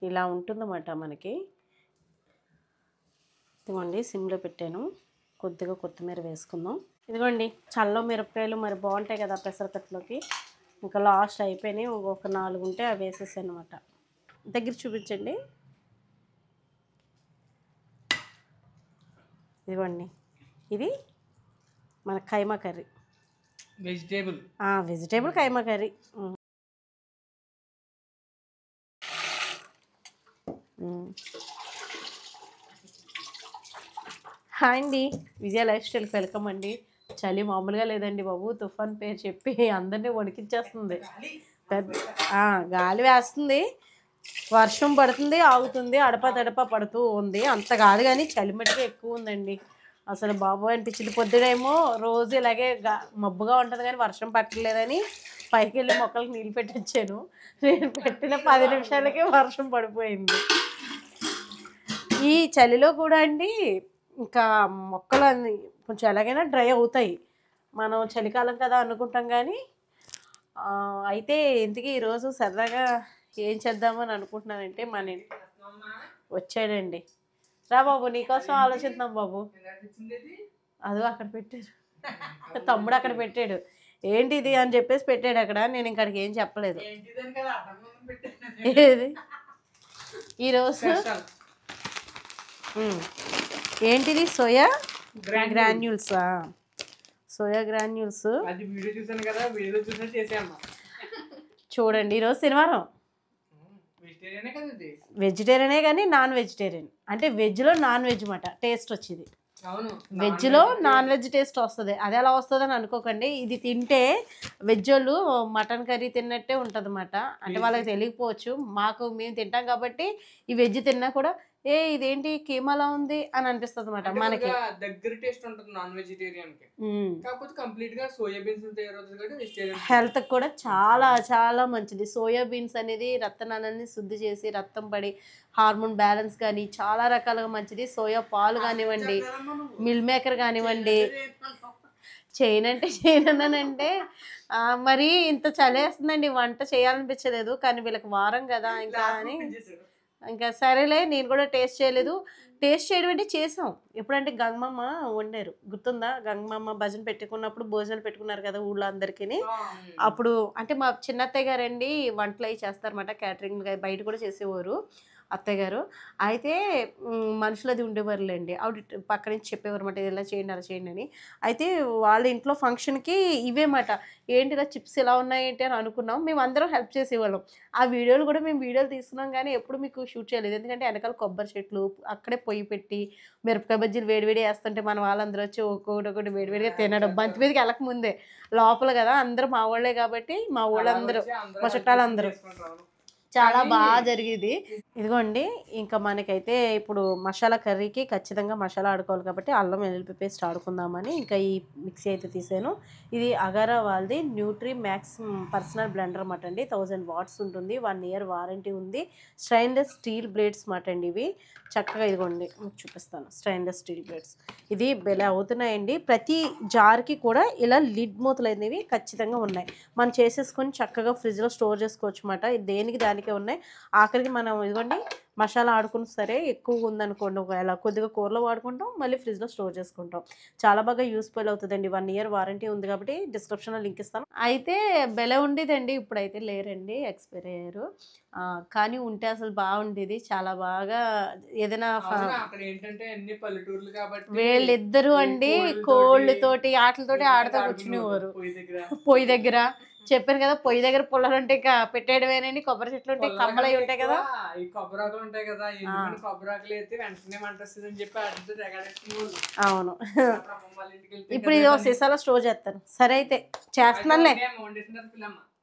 ఇలా ఉంటుందన్నమాట మనకి. ఇదిగోండి సిమ్లో పెట్టాను. కొద్దిగా కొత్తిమీర వేసుకుందాం. ఇదిగోండి చల్ల మిరపకాయలు మరి బాగుంటాయి కదా పెసరకట్లోకి. ఇంకా లాస్ట్ అయిపోయినాయి, ఒక 4 ఉంటే అవి వేసేసాను అనమాట. దగ్గర చూపించండి. ఇదిగోండి ఇది మన కైమా కర్రీ, వెజిటేబుల్ కైమా కర్రీ. హాయ్ అండి, విజయ లైఫ్ స్టైల్కి వెల్కమ్ అండి. చలి మామూలుగా లేదండి బాబు. తుఫాన్ పేరు చెప్పి అందరినీ వణికించేస్తుంది. పెద్ద గాలి వేస్తుంది, వర్షం పడుతుంది, ఆగుతుంది, అడపా పడుతూ ఉంది. అంత కాదు కానీ చలి మట్టిగా ఎక్కువ ఉందండి. అసలు బాబోయ్ అనిపించింది. పొద్దునేమో రోజు ఇలాగే మబ్బుగా ఉంటుంది కానీ వర్షం పట్టలేదని పైకి వెళ్ళి మొక్కలకు నీళ్ళు పెట్టి వచ్చాను. నేను పెట్టిన 10 నిమిషాలకే వర్షం పడిపోయింది. ఈ చలిలో కూడా అండి ఇంకా మొక్కలు అన్నీ కొంచెం ఎలాగైనా డ్రై అవుతాయి. మనం చలికాలం కదా అనుకుంటాం కానీ అయితే ఇంతకీ ఈరోజు సరదాగా ఏం చేద్దామని అనుకుంటున్నానంటే మన వచ్చాడండి. రా బాబు, నీకోసం ఆలోచిద్దాం బాబు. అదో అక్కడ పెట్టాడు, తమ్ముడు అక్కడ పెట్టాడు. ఏంటి ఇది అని చెప్పేసి పెట్టాడు అక్కడ. నేను ఇంకడికి ఏం చెప్పలేదు. ఏది ఈరోజు ఏంటిది? Soya granules. సోయా గ్రాన్యూల్స్ చూడండి. ఈరోజు శనివారం. వెజిటేరియనే కానీ నాన్ వెజిటేరియన్ అంటే వెజ్లో నాన్ వెజ్ మాట టేస్ట్ వచ్చింది. వెజ్లో నాన్ వెజ్ టేస్ట్ వస్తుంది. అది ఎలా వస్తుందని అనుకోకండి. ఇది తింటే వెజ్ వాళ్ళు మటన్ కర్రీ తిన్నట్టే ఉంటుంది అన్నమాట. అంటే వాళ్ళకి తెలియకపోవచ్చు, మేము తింటాం కాబట్టి ఈ వెజ్ తిన్నా కూడా ఇదేంటి కీమాలా ఉంది అని అనిపిస్తుంది అన్నమాట. మనకి దగ్గర టేస్ట్ ఉంటుంది నాన్ వెజిటేరియన్ కి. కాకపోతే కంప్లీట్ గా సోయా బీన్స్ తయారవుతుంది కాబట్టి వెజిటేరియన్ హెల్త్ కూడా చాలా చాలా మంచిది. సోయా బీన్స్ అనేది రక్తనాళాన్ని శుద్ధి చేసి రక్తం పడి హార్మోన్ బ్యాలెన్స్ కానీ చాలా రకాలుగా మంచిది. సోయా పాలు కానివ్వండి, మిల్ మేకర్ కానివ్వండి. చేయనన్నానంటే మరి ఇంత చలేస్తుందండి, వంట చేయాలనిపించలేదు. కానీ వీళ్ళకి వారం కదా ఇంకా అని ఇంకా సరేలే. నేను కూడా టేస్ట్ చేయలేదు. టేస్ట్ చేయడం అంటే చేసాం. ఎప్పుడంటే గంగమ్మ వండారు, గుర్తుందా? గంగమ్మ భజన పెట్టుకున్నప్పుడు భోజనాలు పెట్టుకున్నారు కదా ఊళ్ళో అందరికీ. అప్పుడు అంటే మా చిన్నత్తయ్య గారండి వంటలు అవి చేస్తారన్నమాట. క్యాటరింగ్ బయట కూడా చేసేవారు అత్తయ్య గారు. అయితే మనుషులు అది ఉండేవారులేండి. ఆవిడ పక్క నుంచి చెప్పేవారు అన్నమాట, ఇలా చేయండి అలా చేయండి అని. అయితే వాళ్ళ ఇంట్లో ఫంక్షన్కి ఇవేమాట. ఏంటి ఇలా చిప్స్ ఇలా ఉన్నాయి ఏంటి అని అనుకున్నాం. మేము అందరం హెల్ప్ చేసేవాళ్ళం. ఆ వీడియోలు కూడా మేము వీడియోలు తీసుకున్నాం కానీ ఎప్పుడు మీకు షూట్ చేయలేదు. ఎందుకంటే వెనకాల కొబ్బరి చెట్లు, అక్కడే పొయ్యి పెట్టి మిరపకాయ బజ్జీలు వేడివేడి వేస్తుంటే మన వాళ్ళందరూ వచ్చి ఒక్కొక్కటి వేడివేడిగా తినడం. బంతి మీదకి వెళ్ళక ముందే లోపల కదా అందరూ మా వాళ్ళే కాబట్టి మా వాళ్ళందరూ మా చుట్టాలందరూ చాలా బాగా జరిగేది. ఇదిగోండి ఇంకా మనకైతే ఇప్పుడు మసాలా కర్రీకి ఖచ్చితంగా మసాలా ఆడుకోవాలి కాబట్టి అల్లం వెల్లుల్లి పేస్ట్ ఆడుకుందామని ఇంకా ఈ మిక్సీ అయితే తీసాను. ఇది అగారా వాళ్ళది న్యూట్రీ మ్యాక్స్ పర్సనల్ బ్లెండర్ అన్నమాట అండి. 1000 వాట్స్ ఉంటుంది, 1 ఇయర్ వారంటీ ఉంది. స్టెయిన్లెస్ స్టీల్ బ్లేడ్స్ అన్నమాట అండి ఇవి. చక్కగా ఇదిగోండి చూపిస్తాను. స్టెయిన్లెస్ స్టీల్ బ్లేడ్స్ ఇది బెల అవుతున్నాయండి. ప్రతి జార్కి కూడా ఇలా లిడ్ మూతలు అనేవి ఖచ్చితంగా ఉన్నాయి. మనం చేసేసుకొని చక్కగా ఫ్రిడ్జ్లో స్టోర్ చేసుకోవచ్చు అన్నమాట. దేనికి దానికే ఉన్నాయి. ఆఖరికి మనం ఇదిగోండి మసాలా ఆడుకుని సరే ఎక్కువ ఉందనుకోండి, ఒకవేళ కొద్దిగా కూరలో వాడుకుంటాం, మళ్ళీ ఫ్రిడ్జ్లో స్టోర్ చేసుకుంటాం. చాలా బాగా యూస్ఫుల్ అవుతుందండి. 1 ఇయర్ వారంటీ ఉంది కాబట్టి డిస్క్రిప్షన్లో లింక్ ఇస్తాను. అయితే బెల ఉండేదండి, ఇప్పుడైతే లేరండి, ఎక్స్పైర్ అయ్యారు. కానీ ఉంటే అసలు బాగుండేది. చాలా బాగా ఏదైనా వీళ్ళిద్దరూ అండి కోళ్ళతోటి ఆటలతోటి ఆడుతూ కూర్చునేవారు పొయ్యి దగ్గర. చెప్పాను కదా పొయ్యి దగ్గర పుల్లలు ఉంటే ఇంకా పెట్టేయడమేనండి. కొబ్బరి చెట్లు ఉంటాయి, కమ్మలు అవి ఉంటాయి కదా, ఈ కొబ్బరాకులు ఉంటాయి కదా, కొబ్బరాకులు అయితే వెంటనే మంట వస్తుంది అని చెప్పి. అవును. ఇప్పుడు ఇది సీసాలో స్టోర్ చేస్తాను. సరే అయితే చేస్తున్నానులే.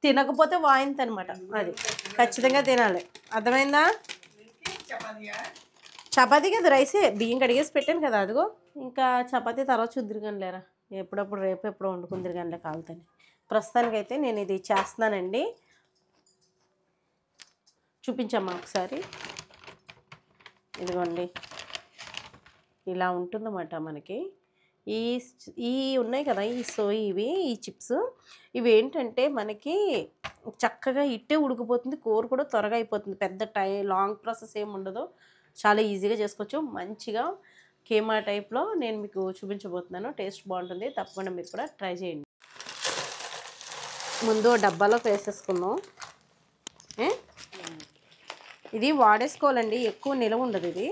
తినకపోతే వాయింత అనమాట. అది ఖచ్చితంగా తినాలి, అర్థమైందా? చపాతీ కదా, రైసే, బియ్యం కడిగేసి పెట్టాను కదా. అదిగో ఇంకా చపాతీ తర్వాత చూద్దరు లేరా, ఎప్పుడప్పుడు రేపు ఎప్పుడో వండుకుందరు కానీ కాలుతాను. ప్రస్తుతానికైతే నేను ఇది చేస్తున్నానండి. చూపించమ్మా ఒకసారి. ఇదిగోండి ఇలా ఉంటుందన్నమాట మనకి. ఈ ఉన్నాయి కదా ఈ ఇవి ఈ చిప్స్, ఇవి ఏంటంటే మనకి చక్కగా ఇట్టే ఉడికిపోతుంది, కూర కూడా త్వరగా అయిపోతుంది, పెద్ద లాంగ్ ప్రాసెస్ ఏమి ఉండదు, చాలా ఈజీగా చేసుకోవచ్చు. మంచిగా కీమా టైప్లో నేను మీకు చూపించబోతున్నాను. టేస్ట్ బాగుంటుంది, తప్పకుండా మీరు కూడా ట్రై చేయండి. ముందు డబ్బాలో వేసేసుకుందాం. ఇది వాడేసుకోవాలండి, ఎక్కువ నిలవ ఉండదు. ఇది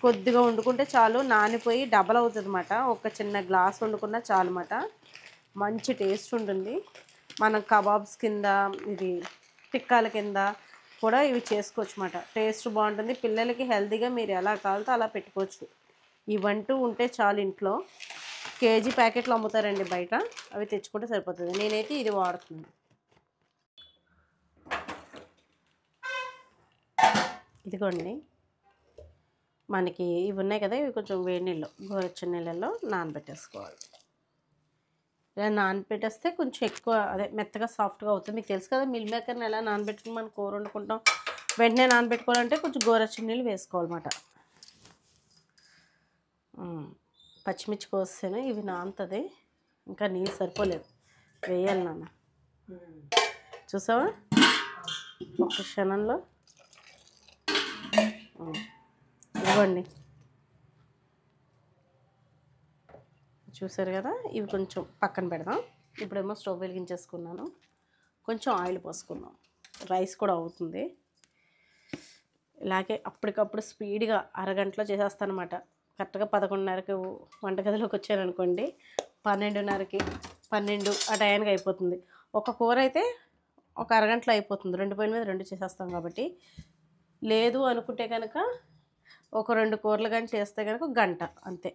కొద్దిగా వండుకుంటే చాలు, నానిపోయి డబల్ అవుతుంది అన్నమాట. ఒక చిన్న గ్లాస్ వండుకున్నా చాలు అన్నమాట. మంచి టేస్ట్ ఉంటుంది. మనం కబాబ్స్ కింద, ఇది టిక్కాల కింద కూడా ఇవి చేసుకోవచ్చు అన్నమాట. టేస్ట్ బాగుంటుంది. పిల్లలకి హెల్తీగా మీరు ఎలా కావాలో అలా పెట్టుకోవచ్చు. ఇవంటూ ఉంటే చాలు ఇంట్లో. కేజీ ప్యాకెట్లు అమ్ముతారండి బయట, అవి తెచ్చుకుంటే సరిపోతుంది. నేనైతే ఇది వాడుతున్నాను. ఇదిగోండి, మనకి ఇవి ఉన్నాయి కదా, ఇవి కొంచెం వేడి నీళ్ళు, గోరువెచ్చని నీళ్ళల్లో నానబెట్టేసుకోవాలి. ఇలా నానబెట్టేస్తే కొంచెం ఎక్కువ అదే మెత్తగా సాఫ్ట్గా అవుతుంది. మీకు తెలుసు కదా మిల్ మేకర్ని ఎలా నానబెట్టుకుని మనం కూర వండుకుంటాం. వెంటనే నానబెట్టుకోవాలంటే కొంచెం గోరువెచ్చని నీళ్ళు వేసుకోవాలన్నమాట. పచ్చిమిర్చి కోస్తేనే ఇవి నానుతుంది, ఇంకా నీళ్ళు సరిపోలేదు, వేయాలి నాన్న. చూసావా ఒక్క క్షణంలో. ఇవ్వండి, చూసారు కదా, ఇవి కొంచెం పక్కన పెడదాం. ఇప్పుడేమో స్టవ్ వెలిగించేసుకున్నాను, కొంచెం ఆయిల్ పోసుకుందాం. రైస్ కూడా అవుతుంది. ఇలాగే అప్పటికప్పుడు స్పీడ్గా అరగంటలో చేసేస్తానమాట. కరెక్ట్గా 11:30కి వంటగదిలోకి వచ్చారనుకోండి, 12:30కి 12 ఆ టైంకి అయిపోతుంది. ఒక కూర అయితే ఒక అరగంటలో అయిపోతుంది, 2 పొయ్యిల మీద 2 చేసేస్తాం కాబట్టి. లేదు అనుకుంటే కనుక ఒక 2 కూరలు కానీ చేస్తే కనుక గంట అంతే,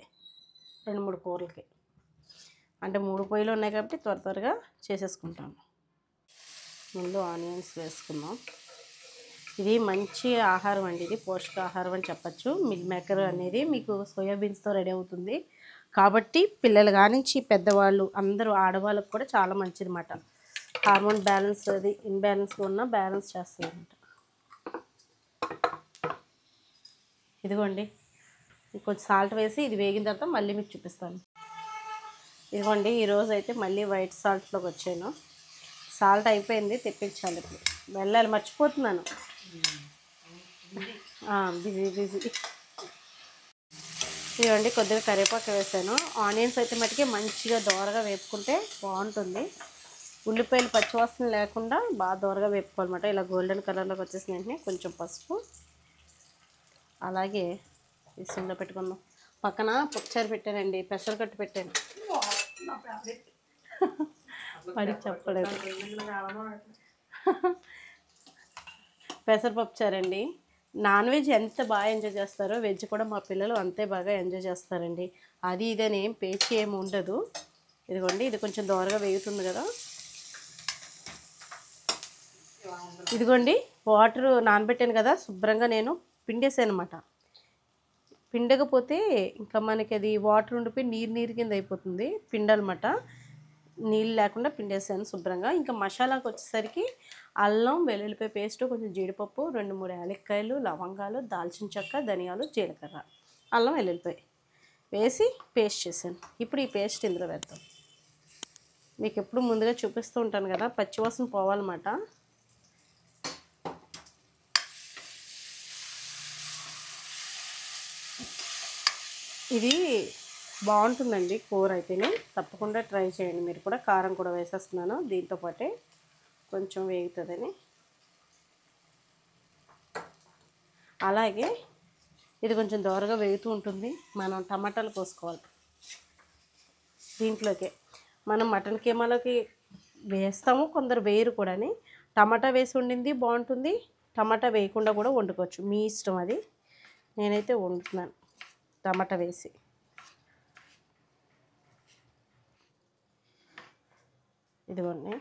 2-3 కూరలకి. అంటే 3 పొయ్యిలు ఉన్నాయి కాబట్టి త్వరగా చేసేసుకుంటాము. ముందు ఆనియన్స్ వేసుకుందాం. ఇది మంచి ఆహారం అండి, ఇది పోషకాహారం అని చెప్పచ్చు. మిల్ మేకర్ అనేది మీకు సోయాబీన్స్తో రెడీ అవుతుంది కాబట్టి పిల్లలు కానించి పెద్దవాళ్ళు అందరూ, ఆడవాళ్ళకు కూడా చాలా మంచిది అన్నమాట. హార్మోన్ బ్యాలెన్స్, అది ఇన్బ్యాలెన్స్గా ఉన్న బ్యాలెన్స్ చేస్తుంది అన్నమాట. ఇదిగోండి, కొంచెం సాల్ట్ వేసి ఇది వేగిన తర్వాత మళ్ళీ మీకు చూపిస్తాను. ఇదిగోండి, ఈరోజు అయితే మళ్ళీ వైట్ సాల్ట్లోకి వచ్చాను. సాల్ట్ అయిపోయింది, తెప్పించాలి. ఇప్పుడు వెళ్ళాలి, మర్చిపోతున్నాను. బిజీ. ఇదిగోండి, కొద్దిగా కరివేపాకు వేసాను. ఆనియన్స్ అయితే మటుకే మంచిగా దోరగా వేపుకుంటే బాగుంటుంది. ఉల్లిపాయలు పచ్చివాసన లేకుండా బాగా దోరగా వేపుకోవాలన్నమాట. ఇలా గోల్డెన్ కలర్లోకి వచ్చేసిన వెంటనే కొంచెం పసుపు, అలాగే సిమ్లో పెట్టుకుందాం. పక్కన పప్పుచారు పెట్టానండి, పెసరకట్టు పెట్టాను. వాడికి చెప్పలేదు. పెసరపప్పుచారండి. నాన్ వెజ్ ఎంత బాగా ఎంజాయ్ చేస్తారో వెజ్ కూడా మా పిల్లలు అంతే బాగా ఎంజాయ్ చేస్తారండి. అది ఇదని ఏం పేచి ఏమి ఉండదు. ఇదిగోండి, ఇది కొంచెం దోరగా వేగుతుంది కదా. ఇదిగోండి, వాటర్ నానబెట్టాను కదా, శుభ్రంగా నేను పిండేసాను అనమాట. పిండకపోతే ఇంకా మనకి అది వాటర్ ఉండిపోయి నీరు కింద అయిపోతుంది. పిండనమాట, నీళ్ళు లేకుండా పిండేసాను శుభ్రంగా. ఇంకా మసాలాకు వచ్చేసరికి అల్లం వెల్లుల్లిపాయ పేస్ట్, కొంచెం జీడిపప్పు, 2-3 యాలక్కాయలు, లవంగాలు, దాల్చిన చెక్క, ధనియాలు, జీలకర్ర, అల్లం వెల్లుల్లిపాయ వేసి పేస్ట్ చేశాను. ఇప్పుడు ఈ పేస్ట్ ఇందులో వేద్దాం. మీకు ఎప్పుడు ముందుగా చూపిస్తూ ఉంటాను కదా, పచ్చివాసన పోవాలన్నమాట. ఇది బాగుంటుందండి కూర అయితేనే, తప్పకుండా ట్రై చేయండి మీరు కూడా. కారం కూడా వేసేస్తున్నాను దీంతో పాటే, కొంచెం వేగుతుందని. అలాగే ఇది కొంచెం దోరగా వేగుతూ ఉంటుంది. మనం టమాటాలు కోసుకోవాలి దీంట్లోకి. మనం మటన్ కీమాలోకి వేస్తాము, కొందరు వేయరు కూడాని. టమాటా వేసి వండింది బాగుంటుంది, టమాటా వేయకుండా కూడా వండుకోవచ్చు, మీ ఇష్టం అది. నేనైతే వండుతున్నాను టమాటా వేసి. ఇదిగోండి,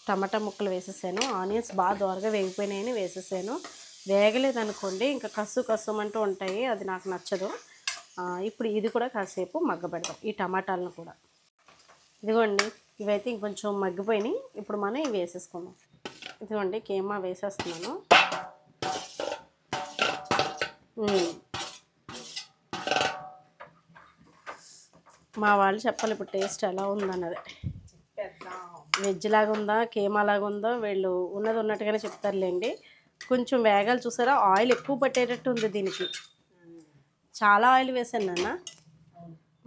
టమాటా ముక్కలు వేసేసాను. ఆనియన్స్ బాగా దోరగా వేగిపోయినాయని వేసేసాను. వేగలేదనుకోండి ఇంకా కస్సమంటూ ఉంటాయి, అది నాకు నచ్చదు. ఇప్పుడు ఇది కూడా కాసేపు మగ్గబెడదాం, ఈ టమాటాలను కూడా. ఇదిగోండి, ఇవైతే ఇంకొంచెం మగ్గిపోయినాయి. ఇప్పుడు మనం ఇవి వేసేసుకుందాం. ఇదిగోండి, కీమా వేసేస్తున్నాను. మా వాళ్ళు చెప్పాలి ఇప్పుడు టేస్ట్ ఎలా ఉందన్నది. వెజ్ లాగా ఉందా కీమా లాగా ఉందో వీళ్ళు ఉన్నది ఉన్నట్టుగానే చెప్తారులేండి. కొంచెం వేగాలు చూసారా, ఆయిల్ ఎక్కువ పట్టేటట్టు ఉంది దీనికి. చాలా ఆయిల్ వేసాను నాన్న,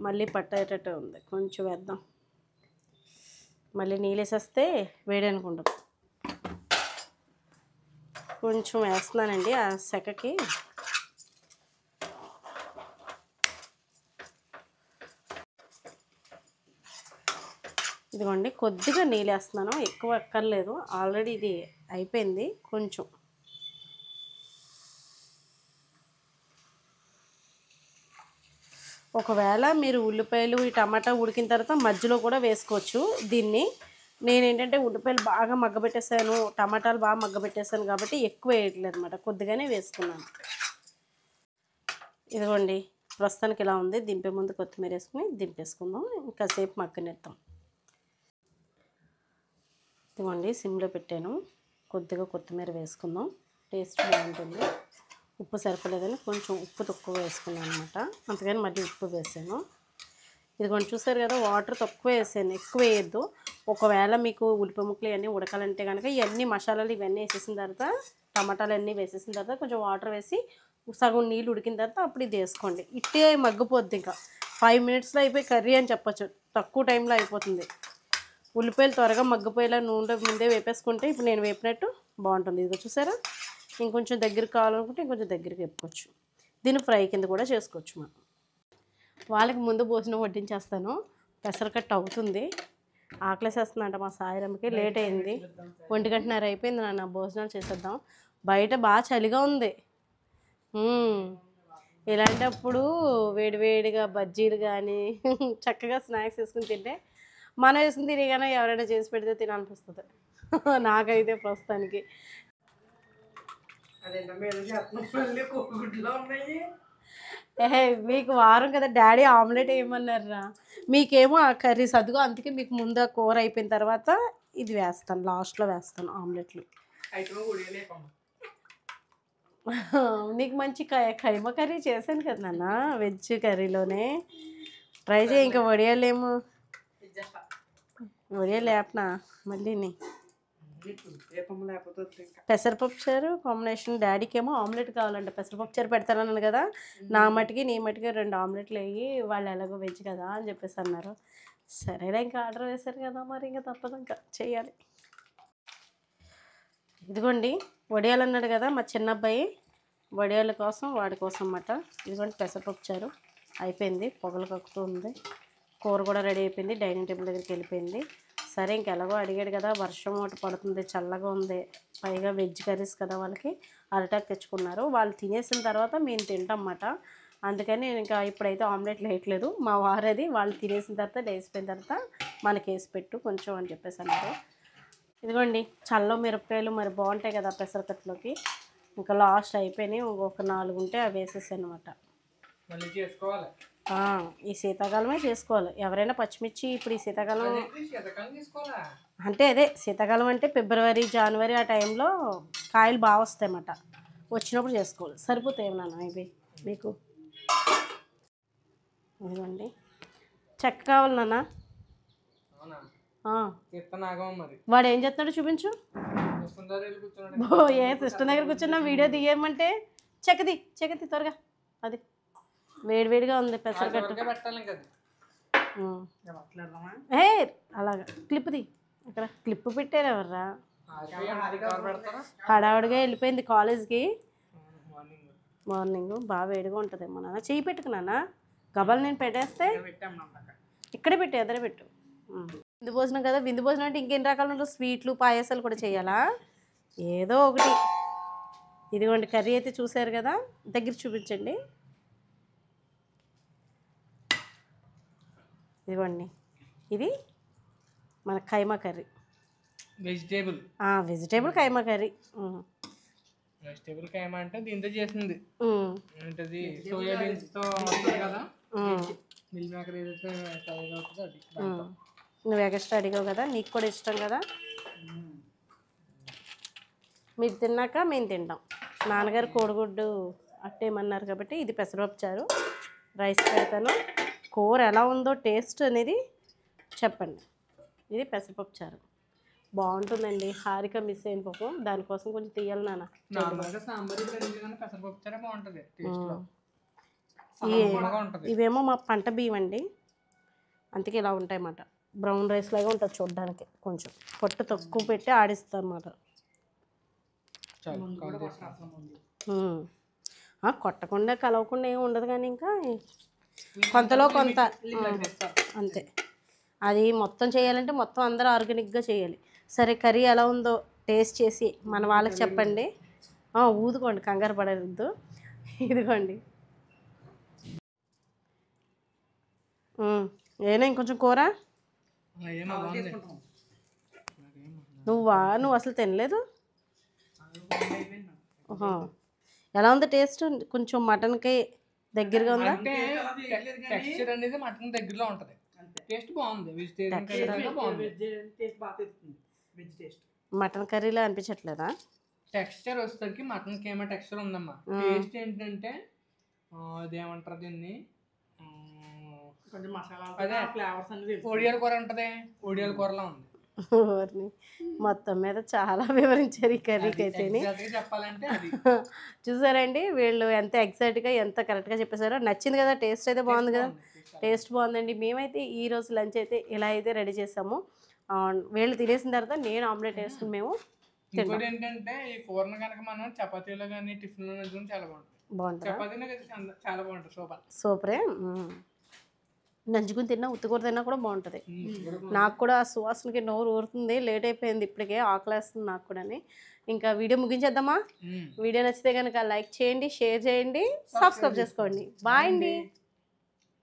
మళ్ళీ పట్టేటట్టు ఉంది. కొంచెం వేద్దాం, మళ్ళీ నీళ్ళు వేసేస్తే వేడి అనుకుంటుంది. కొంచెం వేస్తున్నానండి ఆ సెకకి. ఇదిగోండి కొద్దిగా నీళ్ళు వేస్తున్నాను, ఎక్కువ ఎక్కర్లేదు, ఆల్రెడీ ఇది అయిపోయింది. కొంచెం ఒకవేళ మీరు ఉల్లిపాయలు ఈ టమాటా ఉడికిన తర్వాత మధ్యలో కూడా వేసుకోవచ్చు దీన్ని. నేనేంటంటే ఉల్లిపాయలు బాగా మగ్గబెట్టేసాను, టమాటాలు బాగా మగ్గబెట్టేసాను కాబట్టి ఎక్కువ వేయట్లేదు అనమాట, కొద్దిగానే వేసుకున్నాను. ఇదిగోండి ప్రస్తుతానికి ఇలా ఉంది. దింపే ముందు కొత్తిమీర వేసుకుని దింపేసుకుందాం, ఇంకాసేపు మగ్గనిద్దాం. ఇదిగోండి సిమ్లో పెట్టాను, కొద్దిగా కొత్తిమీర వేసుకుందాం, టేస్ట్ బాగుంటుంది. ఉప్పు సరిపోలేదని కొంచెం ఉప్పు తక్కువ వేసుకున్నాను అనమాట, అంతకని మళ్ళీ ఉప్పు వేసాను. ఇదిగోండి చూసారు కదా, వాటర్ తక్కువ వేసాను, ఎక్కువ వేయద్దు. ఒకవేళ మీకు ఉల్లిపాయ ముక్కలు ఇవన్నీ ఉడకాలంటే కనుక ఇవన్నీ మసాలాలు ఇవన్నీ వేసేసిన తర్వాత, టమాటాలు అన్నీ వేసేసిన తర్వాత కొంచెం వాటర్ వేసి సగం నీళ్ళు ఉడికిన తర్వాత అప్పుడు ఇది వేసుకోండి. ఇట్టే మగ్గిపోద్ది, ఇంకా 5 మినిట్స్లో అయిపోయి కర్రీ అని చెప్పచ్చు, తక్కువ టైంలో అయిపోతుంది. ఉల్లిపాయలు త్వరగా మగ్గిపోయేలా నూనెలో ముందే వేపేసుకుంటే ఇప్పుడు నేను వేపినట్టు బాగుంటుంది. ఇదిగో చూసారా, ఇంకొంచెం దగ్గరికి కావాలనుకుంటే ఇంకొంచెం దగ్గరికి వేపుకోవచ్చు. దీన్ని ఫ్రై కింద కూడా చేసుకోవచ్చు. మనం వాళ్ళకి ముందు భోజనం వడ్డించేస్తాను, పెసరకట్టు అవుతుంది. ఆకలేసేస్తుందంట మా సాయిరమ్మకి, లేట్ అయింది, 1:30 అయిపోయింది. నాన్న భోజనాలు చేసేద్దాం, బయట బాగా చలిగా ఉంది. ఇలాంటప్పుడు వేడివేడిగా బజ్జీలు కానీ చక్కగా స్నాక్స్ వేసుకుని తింటే, మనం వేసుకుని తినగానే ఎవరైనా చేసి పెడితే తినాలనిపిస్తుంది నాకైతే ప్రస్తుతానికి. మీకు వారం కదా డాడీ ఆమ్లెట్ వేయమన్నారా, మీకేమో ఆ కర్రీ సదుగు, అందుకే మీకు ముందు కూర అయిపోయిన తర్వాత ఇది వేస్తాను, లాస్ట్లో వేస్తాను ఆమ్లెట్లు. నీకు మంచి కైమా కర్రీ చేశాను కదా నాన్న, వెజ్ కర్రీలోనే ట్రై చేయి. ఇంకా వడియాలేమో వడియాలు లేపనా మళ్ళీ పెసరపప్పు చారు కాంబినేషన్. డాడీకి ఏమో ఆమ్లెట్ కావాలంటే పెసరపప్పు చారు పెడతానన్నాను కదా, నా మటుకి నీ మటుకి 2 ఆమ్లెట్లు వేయి, వాళ్ళు ఎలాగో వెజ్ కదా అని చెప్పేసి అన్నారు. సరేనా, ఇంకా ఆర్డర్ వేశారు కదా మరి ఇంకా తప్పదు, ఇంకా చేయాలి. ఇదిగోండి వడియాలు అన్నాడు కదా మా చిన్న అబ్బాయి, వడియాల కోసం వాడి కోసం అన్నమాట. ఇదిగోండి పెసరపప్పు చారు అయిపోయింది, పొగలు కక్కుతూ ఉంది. కూర కూడా రెడీ అయిపోయింది, డైనింగ్ టేబుల్ దగ్గరికి వెళ్ళిపోయింది. సరే ఇంకెలాగో అడిగాడు కదా, వర్షం ఒకటి పడుతుంది, చల్లగా ఉంది, పైగా వెజ్ కర్రీస్ కదా, వాళ్ళకి అరటాకు తెచ్చుకున్నారు. వాళ్ళు తినేసిన తర్వాత మేము తింటాం అన్నమాట. అందుకని నేను ఇంకా ఇప్పుడైతే ఆమ్లెట్లు వేయట్లేదు, మా వారది వాళ్ళు తినేసిన తర్వాత లేసిపోయిన తర్వాత మనకి వేసి పెట్టు కొంచెం అని చెప్పేసి అన్నారు. ఇదిగోండి చల్ల మిరపకాయలు మరి బాగుంటాయి కదా పెసరకట్టులోకి, ఇంకా లాస్ట్ అయిపోయినాయి, ఇంకొక 4 ఉంటే అవి వేసేసాను అనమాట. ఈ శీతాకాలమే చేసుకోవాలి ఎవరైనా పచ్చిమిర్చి. ఇప్పుడు ఈ శీతాకాలం అంటే అదే శీతాకాలం అంటే ఫిబ్రవరి జనవరి ఆ టైంలో కాయలు బాగా వస్తాయి అన్నమాట, వచ్చినప్పుడు చేసుకోవాలి. సరిపోతాయి నాన్న ఇవి మీకు. ఇదిగోండి చెక్క కావాలి నాన్న. వాడు ఏం చేస్తున్నాడు చూపించు. ఏ సిస్టర్ దగ్గర కూర్చున్నా వీడియో తీయమంటే చెక్కది త్వరగా. అది వేడివేడిగా ఉంది పెసరకట్టు. అలాగా క్లిప్ది, అక్కడ క్లిప్ పెట్టారు ఎవర్రా. హడావుడిగా వెళ్ళిపోయింది కాలేజ్కి మార్నింగ్. బాగా వేడిగా ఉంటుందేమో నాన్న, చెయ్యి పెట్టుకున్నానా గబాలు నేను పెట్టేస్తే. ఇక్కడే పెట్టు, ఎదర పెట్టు. విందు భోజనం కదా, విందు భోజనం అంటే ఇంకెన్ని రకాలు ఉంటాయి, స్వీట్లు పాయసాలు కూడా చేయాలా, ఏదో ఒకటి. ఇదిగోండి కర్రీ అయితే చూసారు కదా, దగ్గర చూపించండి. ఇదిగోండి ఇది మన కైమా కర్రీ, వెజిటేబుల్ కైమా కర్రీ. వెజిటేబుల్ కైమా అంటే దీంతో చేసింది ఏంటది, సోయా బీన్స్ తో కదా, మిల్ మేకర్ ఏదైతే అవుతుందో అది. నువ్వు ఎక్స్ట్రా అడిగావు కదా, నీకు కూడా ఇష్టం కదా, మీరు తిన్నాక మేము తింటాం. నాన్నగారు కోడిగుడ్డు అట్టేయమన్నారు కాబట్టి ఇది పెసరపప్పు చారు. రైస్ పెడతాను, కూర ఎలా ఉందో టేస్ట్ అనేది చెప్పండి. ఇది పెసరపప్పు చారు బాగుంటుందండి. హారిక మిస్ అయిన పాపం, దానికోసం కొంచెం తీయాలి నాన్న. నార్మల్గా సాంబార్ పెసరపప్పు చారే బాగుంటుంది టేస్ట్లో. ఇవేమో మా పంట బియ్యం అండి, అందుకే ఇలా ఉంటాయి అన్నమాట. బ్రౌన్ రైస్ లాగా ఉంటుంది చూడడానికి, కొంచెం పొట్టు తక్కువ పెట్టి ఆడిస్తారు అన్నమాట. కొట్టకుండా కలవకుండా ఏమి ఉండదు, కానీ ఇంకా కొంతలో కొంత అంతే. అది మొత్తం చేయాలంటే మొత్తం అందరూ ఆర్గానిక్గా చేయాలి. సరే, కర్రీ ఎలా ఉందో టేస్ట్ చేసి మన వాళ్ళకి చెప్పండి. ఊదుకోండి, కంగారు పడద్దు. ఇదిగోండి, ఏనా ఇంకొంచెం కూర. నువ్వు అసలు తినలేదు. ఎలా ఉంది టేస్ట్? కొంచెం మటన్కి దగ్గరగా ఉందా? టెక్స్చర్ అనేది మటన్ దగ్గరలో ఉంటుంది. టేస్ట్ బాగుంది. వెజిటేరియన్ కర్రీ బాగుంది. మటన్ కర్రీలా అనిపించట్లేదా? టెక్స్చర్ వచ్చేసరికి మటన్కి ఏమో టెక్స్చర్ ఉందమ్మా. టేస్ట్ ఏంటంటే అదేమంటారు దీన్ని, ఒడియాల కూర ఉంటుంది, ఒడియాల కూరలా ఉంది. మొత్తం మీద చాలా వివరించారు ఈ కర్రీకి అయితే. చెప్పాలంటే చూసారండి వీళ్ళు ఎంత ఎగ్జాక్ట్గా ఎంత కరెక్ట్గా చెప్పేశారో. నచ్చింది కదా, టేస్ట్ అయితే బాగుంది కదా. టేస్ట్ బాగుందండి. మేమైతే ఈరోజు లంచ్ అయితే ఇలా అయితే రెడీ చేసాము. వీళ్ళు తినేసిన తర్వాత నేను ఆమ్లెట్ వేసుకుని మేము ఇంకోటి ఏంటంటే ఈ కూరను కనుక మనం చపాతీలో కానీ టిఫిన్లో చాలా బాగుంటుంది. చపాతీలో చాలా బాగుంటుంది. సూపరే. నంచుకుని తిన్నా, ఉత్తికూర తిన్నా కూడా బాగుంటుంది. నాకు కూడా ఆ సువాసనకి నోరు ఊరుతుంది. లేట్ అయిపోయింది, ఇప్పటికే ఆకలేస్తుంది నాకు కూడా. ఇంకా వీడియో ముగించేద్దామా? వీడియో నచ్చితే కనుక లైక్ చేయండి, షేర్ చేయండి, సబ్స్క్రైబ్ చేసుకోండి. బాయ్ అండి.